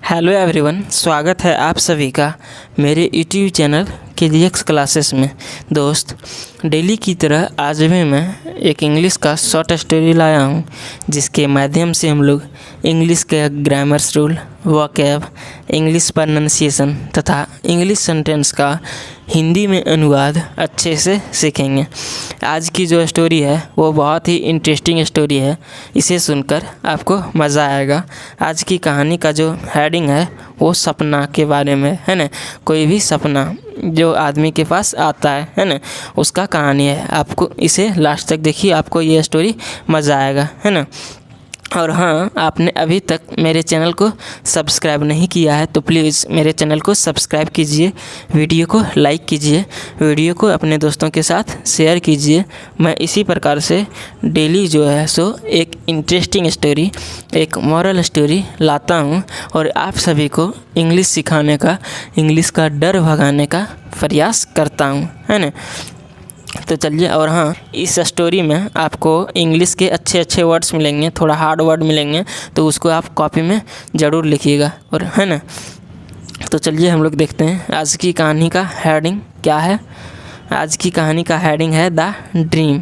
Hello everyone, स्वागत है आप सभी का मेरे यूट्यूब चैनल KGX क्लासेस में। दोस्त, डेली की तरह आज भी मैं एक इंग्लिश का शॉर्ट स्टोरी लाया हूँ, जिसके माध्यम से हम लोग इंग्लिश के grammars rule, vocab, English pronunciation तथा इंग्लिश सेंटेंस का हिंदी में अनुवाद अच्छे से सीखेंगे। आज की जो स्टोरी है वो बहुत ही इंटरेस्टिंग स्टोरी है, इसे सुनकर आपको मज़ा आएगा। आज की कहानी का जो हेडिंग है वो सपना के बारे में है ना। कोई भी सपना जो आदमी के पास आता है ना, उसका कहानी है। आपको इसे लास्ट तक देखिए, आपको ये स्टोरी मज़ा आएगा, है ना। और हाँ, आपने अभी तक मेरे चैनल को सब्सक्राइब नहीं किया है तो प्लीज़ मेरे चैनल को सब्सक्राइब कीजिए, वीडियो को लाइक कीजिए, वीडियो को अपने दोस्तों के साथ शेयर कीजिए। मैं इसी प्रकार से डेली जो है सो एक इंटरेस्टिंग स्टोरी, एक मॉरल स्टोरी लाता हूँ और आप सभी को इंग्लिश सिखाने का, इंग्लिश का डर भगाने का प्रयास करता हूँ, है ना। तो चलिए, और हाँ, इस स्टोरी में आपको इंग्लिश के अच्छे अच्छे वर्ड्स मिलेंगे, थोड़ा हार्ड वर्ड मिलेंगे, तो उसको आप कॉपी में ज़रूर लिखिएगा, और है ना। तो चलिए हम लोग देखते हैं आज की कहानी का हेडिंग क्या है। आज की कहानी का हेडिंग है द ड्रीम।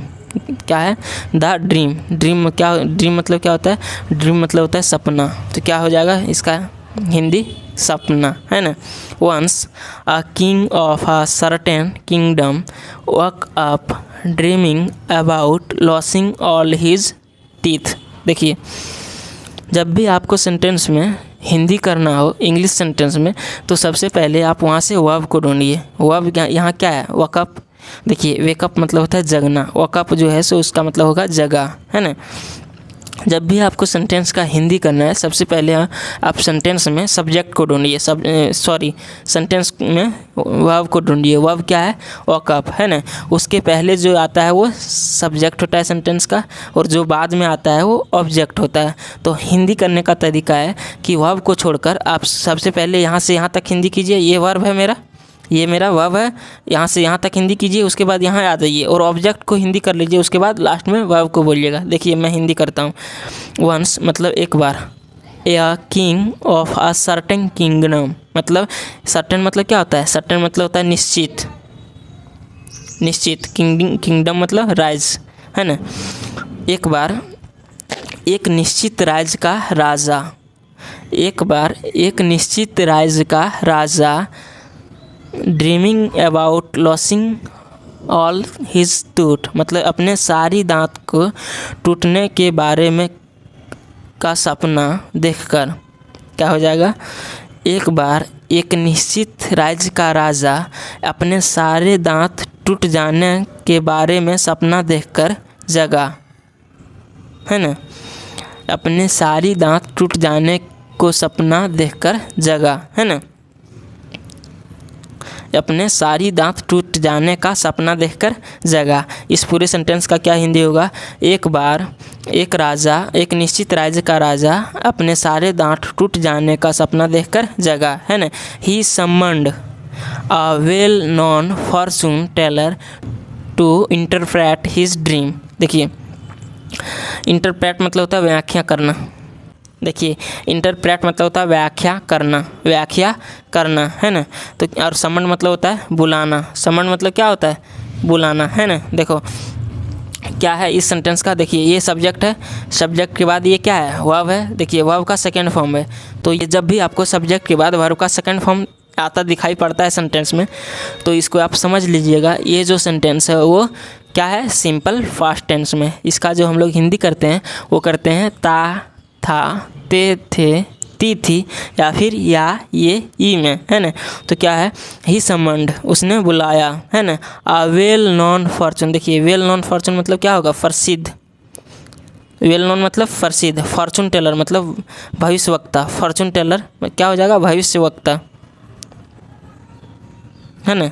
क्या है? The dream. ड्रीम क्या? ड्रीम मतलब क्या होता है? ड्रीम मतलब होता है सपना। तो क्या हो जाएगा इसका हिंदी? सपना, है ना। Once a king of a certain kingdom woke up dreaming about losing all his teeth. देखिए, जब भी आपको सेंटेंस में हिंदी करना हो इंग्लिश सेंटेंस में, तो सबसे पहले आप वहाँ से वर्ब को ढूंढिए। वर्ब यहाँ क्या है? वकअप। देखिए, वेकअप मतलब होता है जगना, वकअप जो है सो उसका मतलब होगा जगा, है ना। जब भी आपको सेंटेंस का हिंदी करना है, सबसे पहले आप सेंटेंस में सब्जेक्ट को ढूंढिए। सेंटेंस में वर्ब को ढूंढिए। वर्ब क्या है? वॉकअप, है ना। उसके पहले जो आता है वो सब्जेक्ट होता है सेंटेंस का, और जो बाद में आता है वो ऑब्जेक्ट होता है। तो हिंदी करने का तरीका है कि वर्ब को छोड़कर आप सबसे पहले यहाँ से यहाँ तक हिंदी कीजिए। ये वर्ब है मेरा, ये मेरा वर्ब है, यहाँ से यहाँ तक हिंदी कीजिए, उसके बाद यहाँ आ जाइए और ऑब्जेक्ट को हिंदी कर लीजिए, उसके बाद लास्ट में वर्ब को बोलिएगा। देखिए मैं हिंदी करता हूँ। वंस मतलब एक बार, a king of a certain kingdom मतलब सर्टेन मतलब क्या होता है? सर्टेन मतलब होता है निश्चित, निश्चित। किंगडम मतलब राज, है ना। एक बार एक निश्चित राज्य का राजा, एक बार एक निश्चित राज्य का राजा dreaming about losing all his tooth मतलब अपने सारी दांत को टूटने के बारे में का सपना देखकर। क्या हो जाएगा? एक बार एक निश्चित राज्य का राजा अपने सारे दांत टूट जाने के बारे में सपना देखकर जगा, है ना। अपने सारी दांत टूट जाने को सपना देखकर जगा, है ना। अपने सारी दांत टूट जाने का सपना देखकर जगा। इस पूरे सेंटेंस का क्या हिंदी होगा? एक बार एक राजा, एक निश्चित राज्य का राजा अपने सारे दांत टूट जाने का सपना देखकर जगा, है ना। He summoned a well known fortune teller to interpret his dream. देखिए, इंटरप्रेट मतलब होता है व्याख्या करना। देखिए, इंटरप्रेट मतलब होता है व्याख्या करना, व्याख्या करना, है ना। तो और समन मतलब होता है बुलाना। समन मतलब क्या होता है? बुलाना, है ना। देखो क्या है इस सेंटेंस का? देखिए, ये सब्जेक्ट है, सब्जेक्ट के बाद ये क्या है? वर्ब है। देखिए, वर्ब का सेकंड फॉर्म है। तो ये जब भी आपको सब्जेक्ट के बाद वर्ब का सेकंड फॉर्म आता दिखाई पड़ता है सेंटेंस में, तो इसको आप समझ लीजिएगा, ये जो सेंटेंस है वो क्या है? सिंपल फास्ट टेंस में। इसका जो हम लोग हिंदी करते हैं वो करते हैं ता, था, ते, थे, ती, थी, या फिर या, ये, ई में, है ना। तो क्या है? ही समन्ड, उसने बुलाया, है ना। अ वेल नोन फॉर्चून। देखिए, वेल नोन फॉर्चून मतलब क्या होगा? प्रसिद्ध। वेल नोन मतलब प्रसिद्ध। फॉर्चून टेलर मतलब भविष्यवक्ता। फॉर्चून टेलर क्या हो जाएगा? भविष्यवक्ता, है ना।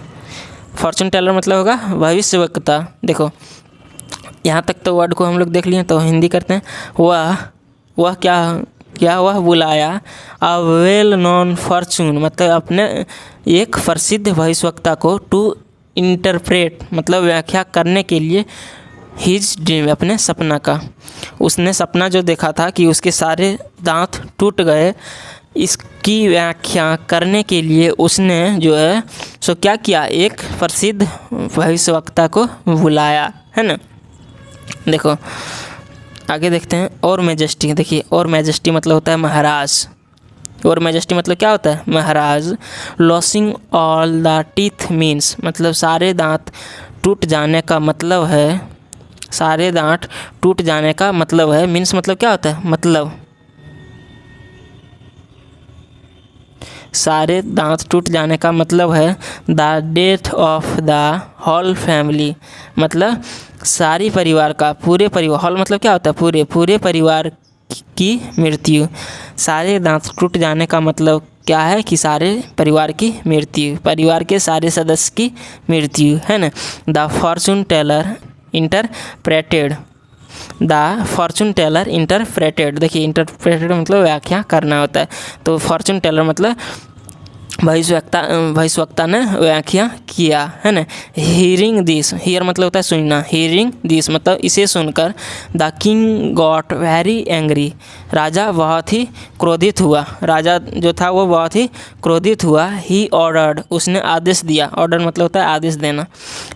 फॉर्चून टेलर मतलब होगा भविष्यवक्ता। देखो, यहाँ तक तो वर्ड को हम लोग देख लिए, तो हिंदी करते हैं। वह क्या वह बुलाया अ वेल नोन फॉर्चून मतलब अपने एक प्रसिद्ध भविष्यवक्ता को टू इंटरप्रेट मतलब व्याख्या करने के लिए हिज ड्रीम अपने सपना का। उसने सपना जो देखा था कि उसके सारे दांत टूट गए इसकी व्याख्या करने के लिए उसने जो है सो क्या किया, एक प्रसिद्ध भविष्यवक्ता को बुलाया, है ना। देखो आगे देखते हैं। और मैजेस्टी, देखिए और मैजेस्टी मतलब होता है महाराज। और मैजेस्टी मतलब क्या होता है, महाराज। Losing all the teeth means मतलब सारे दांत टूट जाने का मतलब है, सारे दांत टूट जाने का मतलब है। मीन्स मतलब क्या होता है, मतलब सारे दांत टूट जाने का मतलब है the death of the whole family, मतलब सारी परिवार का, पूरे परिवार, होल मतलब क्या होता है, पूरे, पूरे परिवार की मृत्यु। सारे दांत टूट जाने का मतलब क्या है कि सारे परिवार की मृत्यु, परिवार के सारे सदस्य की मृत्यु, है ना। The fortune Taylor interpreted, the fortune Taylor interpreted, देखिए इंटरप्रेटेड मतलब व्याख्या करना होता है। तो फॉर्चून टेलर मतलब भविष्यवक्ता ने व्याख्या किया, है ना। हियरिंग दिस, हियर मतलब होता है सुनना, हियरिंग दिस मतलब इसे सुनकर the king got very angry, राजा बहुत ही क्रोधित हुआ, राजा जो था वो बहुत ही क्रोधित हुआ। ही ऑर्डर्ड, उसने आदेश दिया, ऑर्डर मतलब होता है आदेश देना।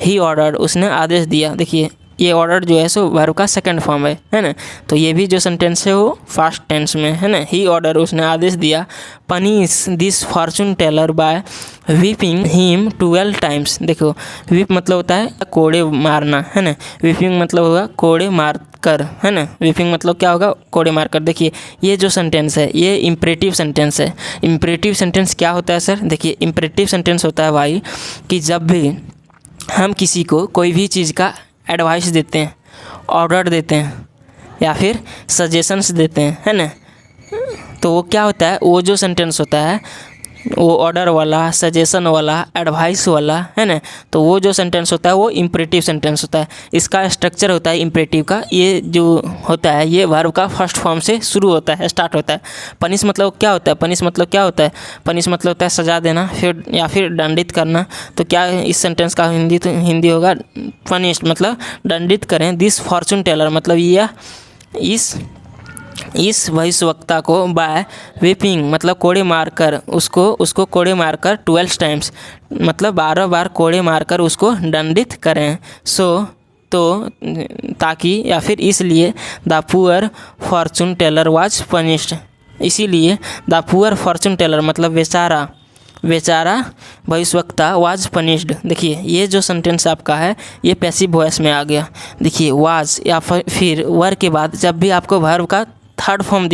ही ऑर्डर्ड, उसने आदेश दिया। देखिए ये ऑर्डर जो है सो वर्ब का सेकंड फॉर्म है ना। तो ये भी जो सेंटेंस है वो फास्ट टेंस में, है ना। ही ऑर्डर, उसने आदेश दिया। Punish this fortune teller by weeping him 12 times, देखो वीप मतलब होता है कोड़े मारना, है ना। वीपिंग मतलब होगा कोड़े मार कर, है ना। वीपिंग मतलब क्या होगा, कोड़े मार कर। देखिए ये जो सेंटेंस है ये इम्परेटिव सेंटेंस है। इम्परेटिव सेंटेंस क्या होता है सर, देखिए इम्परेटिव सेंटेंस होता है भाई कि जब भी हम किसी को कोई भी चीज़ का एडवाइस देते हैं, ऑर्डर देते हैं या फिर सजेशंस देते हैं, है ना। तो वो क्या होता है, वो जो सेंटेंस होता है वो ऑर्डर वाला, सजेशन वाला, एडवाइस वाला, है ना। तो वो जो सेंटेंस होता है वो इम्परेटिव सेंटेंस होता है। इसका स्ट्रक्चर होता है इम्परेटिव का, ये जो होता है ये वर्ब का फर्स्ट फॉर्म से शुरू होता है, स्टार्ट होता है। पनिश मतलब क्या होता है, पनिश मतलब क्या होता है, पनिश मतलब होता है सजा देना फिर या फिर दंडित करना। तो क्या इस सेंटेंस का हिंदी होगा पनिश मतलब दंडित करें। दिस फॉर्चून टेलर मतलब यह इस भविष्यवक्ता को बाय वीपिंग मतलब कोड़े मारकर, उसको कोड़े मारकर 12 टाइम्स मतलब 12 बार कोड़े मारकर उसको दंडित करें। तो ताकि या फिर इसलिए the poor fortune teller was punished, इसीलिए द पुअर फॉर्चून टेलर मतलब बेचारा भविष्यवक्ता वाज पनिश्ड। देखिए ये जो सेंटेंस आपका है ये पैसिव वॉइस में आ गया। देखिए वाज या फिर वर के बाद जब भी आपको वर्ब का थर्ड फॉर्म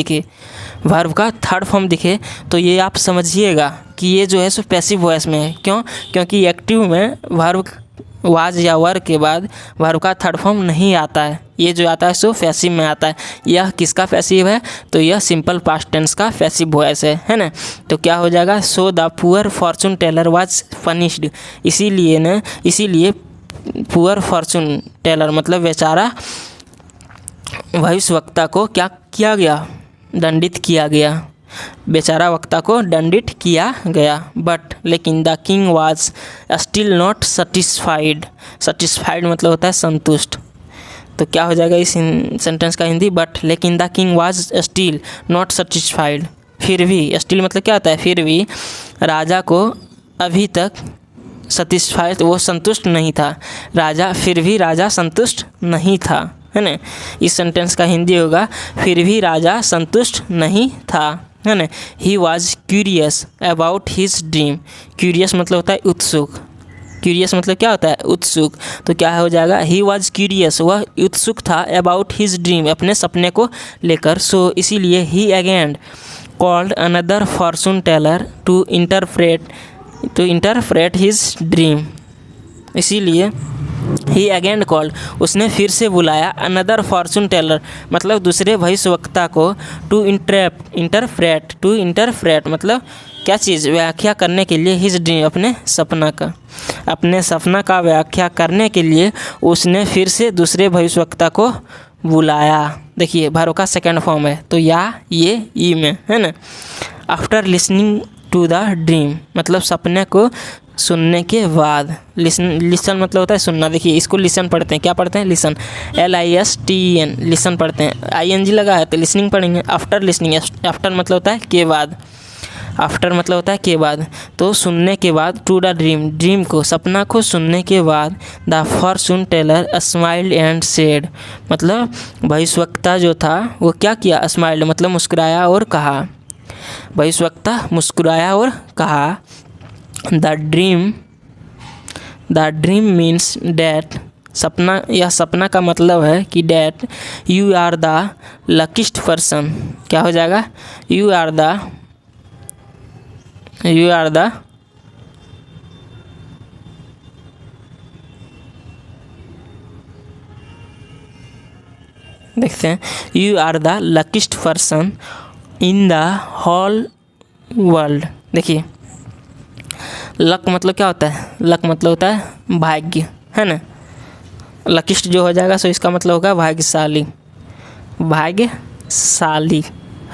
दिखे तो ये आप समझिएगा कि ये जो है सो पैसिव वॉइस में है। क्यों, क्योंकि एक्टिव में वर्ब वाज या वर के बाद वर्ब का थर्ड फॉर्म नहीं आता है, ये जो आता है सो पैसिव में आता है। यह किसका पैसिव है, तो यह सिंपल पास्ट टेंस का पैसिव वॉइस है ना। तो क्या हो जाएगा, so the poor fortune teller was punished, इसीलिए पुअर फॉर्चून टेलर मतलब बेचारा भविष्यवक्ता को क्या किया गया, दंडित किया गया, बेचारा वक्ता को दंडित किया गया। बट लेकिन the king was still not satisfied, satisfied मतलब होता है संतुष्ट। तो क्या हो जाएगा इस सेंटेंस का हिंदी, बट लेकिन the king was still not satisfied, फिर भी, स्टिल मतलब क्या होता है फिर भी, राजा को अभी तक सेटिस्फाइड वो संतुष्ट नहीं था, फिर भी राजा संतुष्ट नहीं था, है ना। इस सेंटेंस का हिंदी होगा फिर भी राजा संतुष्ट नहीं था, है ना। He was curious about his dream, curious मतलब होता है उत्सुक, क्यूरियस मतलब क्या होता है उत्सुक। तो क्या हो जाएगा, ही वॉज क्यूरियस वह उत्सुक था, अबाउट हिज ड्रीम अपने सपने को लेकर। सो इसीलिए ही again called another fortune teller to interpret his dream, इसीलिए ही अगेन कॉल्ड उसने फिर से बुलाया अनदर फॉर्चून टेलर मतलब दूसरे भविष्यवक्ता को टू इंटरप्रेट मतलब क्या चीज़, व्याख्या करने के लिए हिज ड्रीम अपने सपना का व्याख्या करने के लिए उसने फिर से दूसरे भविष्यवक्ता को बुलाया। देखिए वर्ब का सेकंड फॉर्म है तो ये ई में, है ना। After listening to the dream मतलब सपने को सुनने के बाद, लिसन मतलब होता है सुनना। देखिए इसको लिसन पढ़ते हैं, क्या पढ़ते हैं, लिसन, LISTEN, लिसन पढ़ते हैं। ING लगा है तो लिसनिंग पढ़ेंगे। आफ्टर लिसनिंग, आफ्टर मतलब होता है के बाद, आफ्टर मतलब होता है के बाद, तो सुनने के बाद, टू द ड्रीम, ड्रीम को, सपना को सुनने के बाद, the fortune Taylor smiled and said, मतलब भविष्यवक्ता जो था वो क्या किया, स्माइल्ड मतलब मुस्कुराया और कहा, भविष्यवक्ता मुस्कुराया और कहा, द ड्रीम मीन्स डैट, सपना, यह सपना का मतलब है कि that you are the luckiest person, क्या हो जाएगा, यू आर द देखते हैं, you are the luckiest person in the whole world. देखिए लक मतलब क्या होता है, लक मतलब होता है भाग्य, है ना, लकीस्ट जो हो जाएगा सो इसका मतलब होगा भाग्यशाली, भाग्यशाली,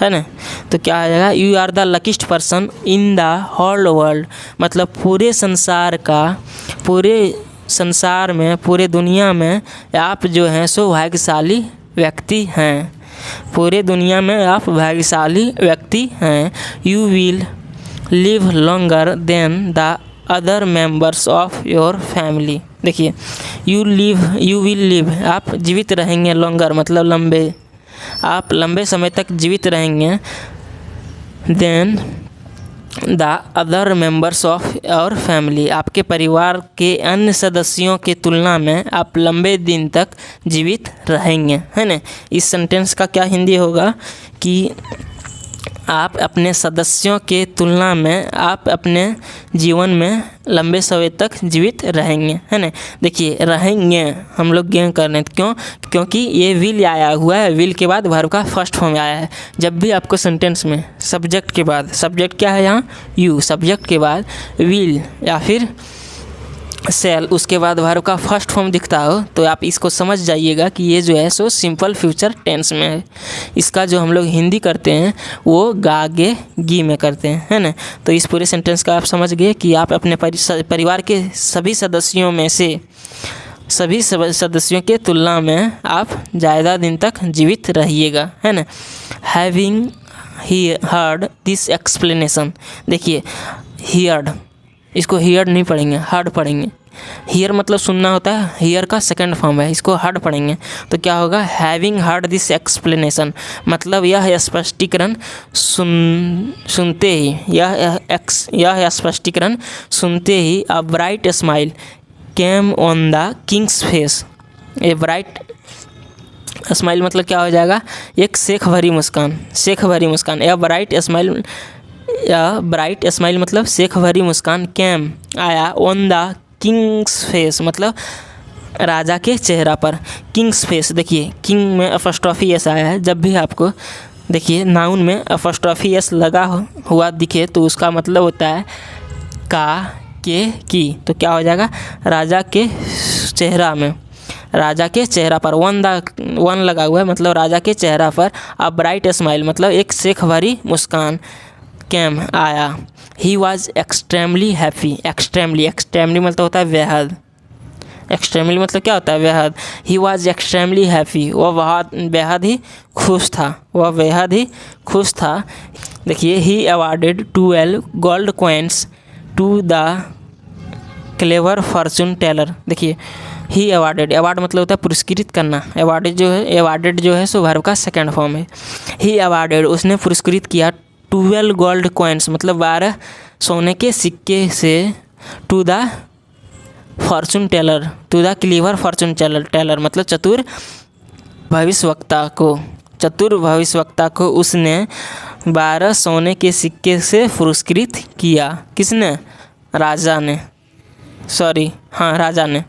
है ना। तो क्या हो जाएगा, you are the luckiest person in the whole world, मतलब पूरे संसार का, पूरे संसार में, पूरे दुनिया में आप जो हैं सो भाग्यशाली व्यक्ति हैं, पूरे दुनिया में आप भाग्यशाली व्यक्ति हैं। You will live longer than the other members of your family. देखिए यू विल लिव, आप जीवित रहेंगे, लॉन्गर मतलब लंबे, आप लंबे समय तक जीवित रहेंगे, then the other members of your family, आपके परिवार के अन्य सदस्यों के तुलना में आप लंबे दिन तक जीवित रहेंगे, है ना। इस सेंटेंस का क्या हिंदी होगा कि आप अपने सदस्यों के तुलना में आप अपने जीवन में लंबे समय तक जीवित रहेंगे, है ना। देखिए रहेंगे हम लोग गेन कर रहे हैं, क्यों, क्योंकि ये विल आया हुआ है, विल के बाद वर्ब का फर्स्ट फॉर्म आया है। जब भी आपको सेंटेंस में सब्जेक्ट के बाद, सब्जेक्ट क्या है यहाँ यू, सब्जेक्ट के बाद विल या फिर सेल, उसके बाद वर्ब का फर्स्ट फॉर्म दिखता हो तो आप इसको समझ जाइएगा कि ये जो है सो सिंपल फ्यूचर टेंस में है। इसका जो हम लोग हिंदी करते हैं वो गा गे गी में करते हैं, है ना। तो इस पूरे सेंटेंस का आप समझ गए कि आप अपने परिवार के सभी सदस्यों में से, सभी सदस्यों के तुलना में आप ज़्यादा दिन तक जीवित रहिएगा, है ना। हैविंग हर्ड दिस एक्सप्लेनेशन, देखिए हियर्ड, इसको हियर नहीं पढ़ेंगे, हर्ड पढ़ेंगे। हियर मतलब सुनना होता है, हियर का सेकंड फॉर्म है, इसको हर्ड पढ़ेंगे तो क्या होगा, हैविंग हर्ड दिस एक्सप्लेनेशन, मतलब यह स्पष्टीकरण सुनते ही, यह स्पष्टीकरण सुनते ही a bright smile came on the king's face. A bright smile मतलब क्या हो जाएगा, एक शेख भरी मुस्कान, शेख भरी मुस्कान, या ब्राइट स्माइल, या ब्राइट स्माइल मतलब शेख भरी मुस्कान, कैम आया, ऑन द किंग्स फेस मतलब राजा के चेहरा पर, किंग्स फेस। देखिए किंग में अपॉस्ट्रोफी एस आया है, जब भी आपको देखिए नाउन में अपॉस्ट्रोफी एस लगा हुआ दिखे तो उसका मतलब होता है का, के, की, तो क्या हो जाएगा, राजा के चेहरा में, राजा के चेहरा पर, वन लगा हुआ है मतलब राजा के चेहरा पर, अ ब्राइट स्माइल मतलब एक शेख भरी मुस्कान, कैम आया, he was extremely happy, extremely मतलब होता है बेहद, एक्सट्रीमली मतलब क्या होता है बेहद, ही वॉज एक्सट्रीमली हैप्पी, वह बेहद ही खुश था, वह बेहद ही खुश था। देखिए he awarded 12 gold coins to the clever fortune teller. देखिए ही अवार्डेड, अवार्ड मतलब होता है पुरस्कृत करना, अवार्डेड जो है सो वर्ब का सेकंड फॉर्म है। ही अवार्डेड उसने पुरस्कृत किया 12 गोल्ड कॉइन्स मतलब 12 सोने के सिक्के से, to the fortune teller, to the clever fortune teller मतलब चतुर भविष्यवक्ता को उसने 12 सोने के सिक्के से पुरस्कृत किया। किसने, राजा ने, राजा ने।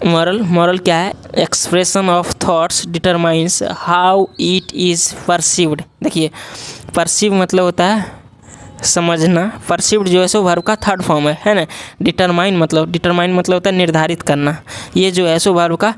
मॉरल क्या है, expression of thoughts determines how it is perceived. देखिए परसीव मतलब होता है समझना, परसीव्ड जो है सो वर्ब का थर्ड फॉर्म है ना। डिटरमाइन मतलब होता है निर्धारित करना, ये जो है सो वर्ब का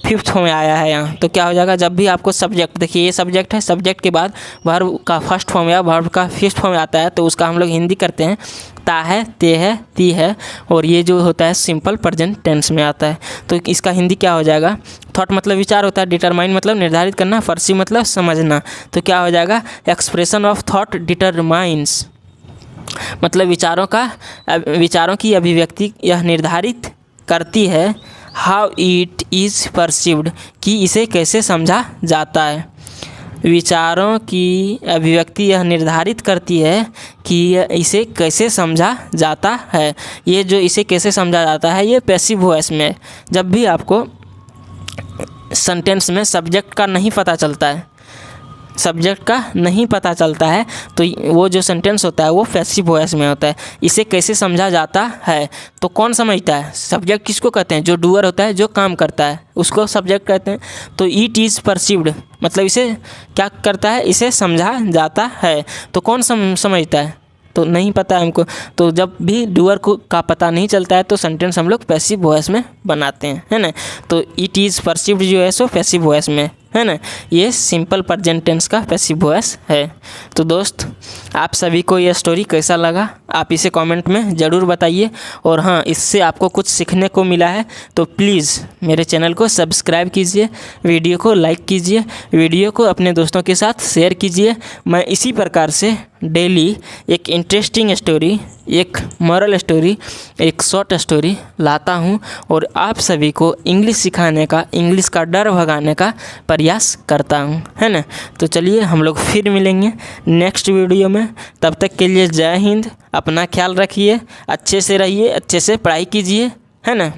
5th में आया है यहाँ। तो क्या हो जाएगा, जब भी आपको सब्जेक्ट, देखिए ये सब्जेक्ट है, सब्जेक्ट के बाद वर्ब का फर्स्ट फॉर्म या वर्ब का 5th फॉर्म आता है तो उसका हम लोग हिंदी करते हैं ता है, ते है, ती है, और ये जो होता है सिंपल प्रेजेंट टेंस में आता है। तो इसका हिंदी क्या हो जाएगा, थॉट मतलब विचार होता है, डिटरमाइन मतलब निर्धारित करना, परसीव मतलब समझना। तो क्या हो जाएगा, एक्सप्रेशन ऑफ थॉट डिटरमाइंस मतलब विचारों की अभिव्यक्ति यह निर्धारित करती है हाउ इट इज़ परसीव्ड कि इसे कैसे समझा जाता है। विचारों की अभिव्यक्ति यह निर्धारित करती है कि इसे कैसे समझा जाता है। ये जो इसे कैसे समझा जाता है ये पैसिव वॉइस में, जब भी आपको सेंटेंस में सब्जेक्ट का नहीं पता चलता है, सब्जेक्ट का नहीं पता चलता है तो वो जो सेंटेंस होता है वो पैसिव वॉइस में होता है। इसे कैसे समझा जाता है तो कौन समझता है, सब्जेक्ट किसको कहते हैं, जो डूअर होता है, जो काम करता है, उसको सब्जेक्ट कहते हैं। तो इट इज़ परसीव्ड मतलब इसे क्या करता है, इसे समझा जाता है। तो कौन समझता है, तो नहीं पता हमको। तो जब भी डूअर को का पता नहीं चलता है तो सेंटेंस हम लोग पैसिव वॉइस में बनाते हैं, है ना। तो इट इज़ परसीव्ड जो है सो पैसिव वॉइस में है ना, ये सिंपल प्रेजेंट टेंस का पैसिव वॉइस है। तो दोस्त आप सभी को यह स्टोरी कैसा लगा आप इसे कमेंट में ज़रूर बताइए। और हाँ, इससे आपको कुछ सीखने को मिला है तो प्लीज़ मेरे चैनल को सब्सक्राइब कीजिए, वीडियो को लाइक कीजिए, वीडियो को अपने दोस्तों के साथ शेयर कीजिए। मैं इसी प्रकार से डेली एक इंटरेस्टिंग स्टोरी, एक मॉरल स्टोरी, एक शॉर्ट स्टोरी लाता हूँ और आप सभी को इंग्लिश सिखाने का, इंग्लिश का डर भगाने का प्रयास करता हूँ, है ना। तो चलिए हम लोग फिर मिलेंगे नेक्स्ट वीडियो में। तब तक के लिए जय हिंद, अपना ख्याल रखिए, अच्छे से रहिए, अच्छे से पढ़ाई कीजिए, है ना।